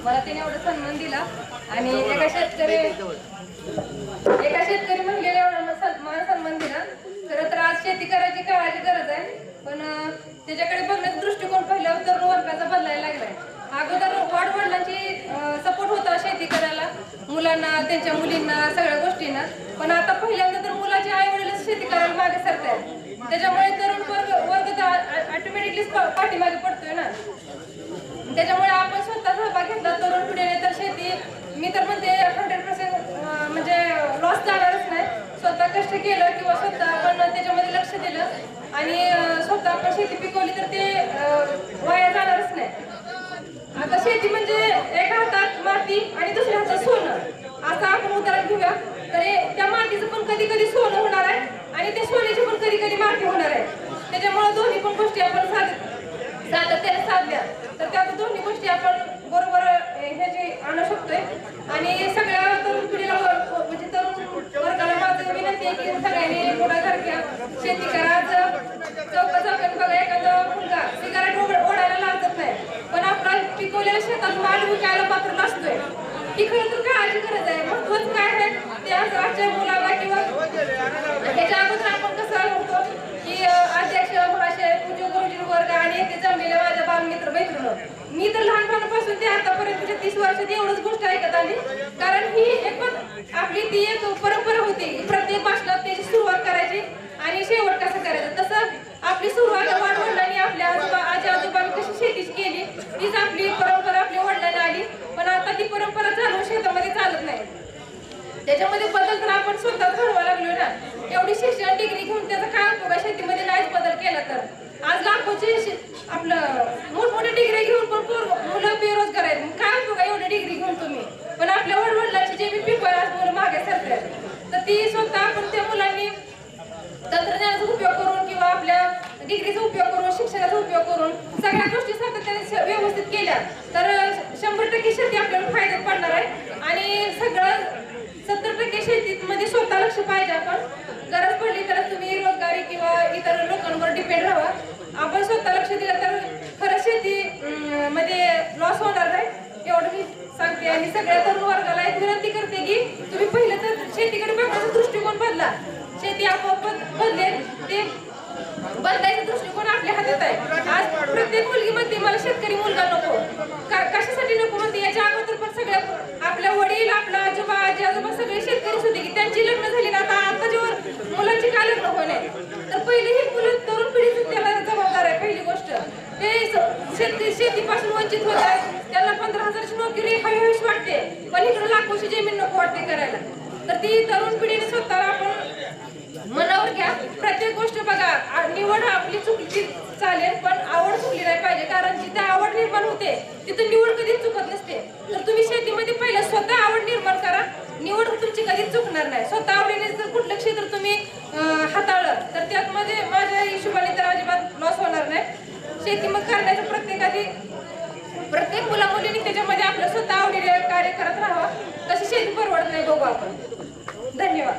मला त्याने एवढा सन्मान दिला आणि एका शेतकरी महिलेला एवढा मान सन्मान दिला. खरं तर आज शेती करायची काळाची गरज आहे, पण त्याच्याकडे बघण्याचा दृष्टिकोन पाहिल्यावर तरुण वर्गाचा बदलायला लागलाय. अगोदर वडिलांची सपोर्ट होता शेती करायला, मुलांना त्यांच्या मुलींना सगळ्या गोष्टींना, पण आता पहिल्यांदा तर मुलाचे आई वडीलच शेती करायला मागे सरतायत. त्याच्यामुळे तरुण वर्ग ऑटोमॅटिकली पाठीमागे पडतोय ना. त्याच्यामुळे आपण स्वतः सहभाग घेतला तरुण पिढीने तर शेती मी तर म्हणते 100% म्हणजे लॉस जाणारच नाही. स्वतः कष्ट केलं किंवा स्वतः आपण त्याच्यामध्ये लक्ष दिलं आणि स्वतः आपण शेती पिकवली तर ते वाया जाणारच नाही. आता शेती म्हणजे एका हातात माती आणि दुसऱ्या हातात सोनं असं आपण उदाहरण घेऊया. तर त्या मातीचं पण कधी कधी सोनं होणार आहे आणि त्या सोन्याची पण कधी कधी माती होणार आहे. त्याच्यामुळे दोन्ही पण गोष्टी आपण सातत्याने साधल्या तर त्या दोन्ही गोष्टी आपण बरोबर ह्याची आणू शकतोय. आणि सगळ्या तरुण पिढीला म्हणजे तरुण वर्गाला माझं विनंती आहे की सगळ्यांनी पुढाकार घ्या, शेती करा. आज चौकात बघा एखादा मुलगा सिगारेट ओढायला लागत नाही, पण आपला पिकवलेल्या शेतात माल विकायला पात्र नसतोय. ही खरं तर काळाची गरज आहे. महत्वाचं काय आहे ते आज आजच्या मुलाला किंवा त्याच्या अगोदर आपण कसं होतो की अध्यक्ष महाशय पूज्य गुरुजी वर्ग आणि ते जमलेले माझ्या बालमित्र मैत्रिण मी तर लहानपणापासून ते आतापर्यंतच्या 30 वर्षात एवढंच गोष्ट ऐकत आली. कारण ही एक आपली ती एक परंपरा होती. प्रत्येक भाषणात त्याची सुरुवात करायची आणि शेवट कसं करायचं. तसं आपली सुरुवात वडिलांनी आपल्या आजी आजोबांनी कशी शेतीची केली तीच आपली परंपरा आपल्या वडिलांना आली. पण आता ती परंपरा चालून शेतामध्ये चालत नाही. त्याच्यामध्ये बदल तर आपण स्वतः घडवा लागलो ना. एवढी शिक्षण डिग्री घेऊन त्याचा काय उपयोग शेतीमध्ये नाहीच बदल केला तर. आज लाखोचे आपलं मोठमोठे डिग्री घेऊन पण मुलं बेरोजगार आहेत. काय उपयोग एवढी डिग्री घेऊन तुम्ही, पण आपल्या वडिलांची जे मी पिकवाय आज मुलं मागे सरतात. तर ती स्वतः आपण त्या मुलांनी तंत्रज्ञानाचा उपयोग करून किंवा आपल्या डिग्रीचा उपयोग करून शिक्षणाचा उपयोग करून सगळ्या गोष्टी सातत्याने व्यवस्थित केल्या तर 100% शेती आपल्याला फायद्यात पडणार आहे. आणि सगळं 70% शेतीमध्ये स्वतः लक्ष पाहिजे. आपण गरज पडली तर तुम्ही रोजगारी किंवा इतर लोकांवर डिपेंड राहा. आपण स्वतः लक्ष दिलं तर खरं शेती मध्ये लॉस होणार नाही एवढं मी सांगते. आणि सगळ्या तरुण वर्गाला एक विनंती करते की तुम्ही पहिलं तर शेतीकडे बघण्याचा दृष्टिकोन बदला. शेती आपोआप बदलेल. ते बदलायचा दृष्टिकोन आपल्या हातात आहे. आज प्रत्येक मुलगी म्हणते मला शेतकरी मुलगा नको. कशासाठी नको म्हणते. याच्या अगोदर पण सगळ्या आपल्या वडील आपला आजोबा आजी आजोबा सगळे शेतकरीच होते की त्यांची लग्न झाली ना. आता जेव्हा मुलांची काय लग्न होणे तर पहिले ही मुलं तरुण पिढीच त्याला जबाबदार आहे. पहिली गोष्ट ते शेतीपासून वंचित होत आहे. त्यांना 15,000ची नोकरी हवीहवीशी वाटते, पण इकडे लाखोची जमीन नको वाटते करायला. तर ती तरुण पिढीने स्वतः आपण मनावर घ्या. प्रत्येक गोष्ट बघा निवड आपली चुकली चालेल पण आवड चुकली नाही पाहिजे. कारण जिथे आवड निर्माण होते तिथे निवड कधीच चुकत नसते. तर तुम्ही शेतीमध्ये पहिलं स्वतः आवड निर्माण करा. निवड तुमची कधीच चुकणार नाही. स्वतः आवडीने जर कुठलं क्षेत्र तुम्ही हाताळलं तर त्यात मध्ये माझ्या हिशोबाने तर अजिबात लॉस होणार नाही. शेती मग करण्याचं प्रत्येक मुला मुलींनी त्याच्यामध्ये आपलं स्वतः आवडीने कार्य करत राहावं. तशी शेती परवडत नाही बघू आपण. धन्यवाद.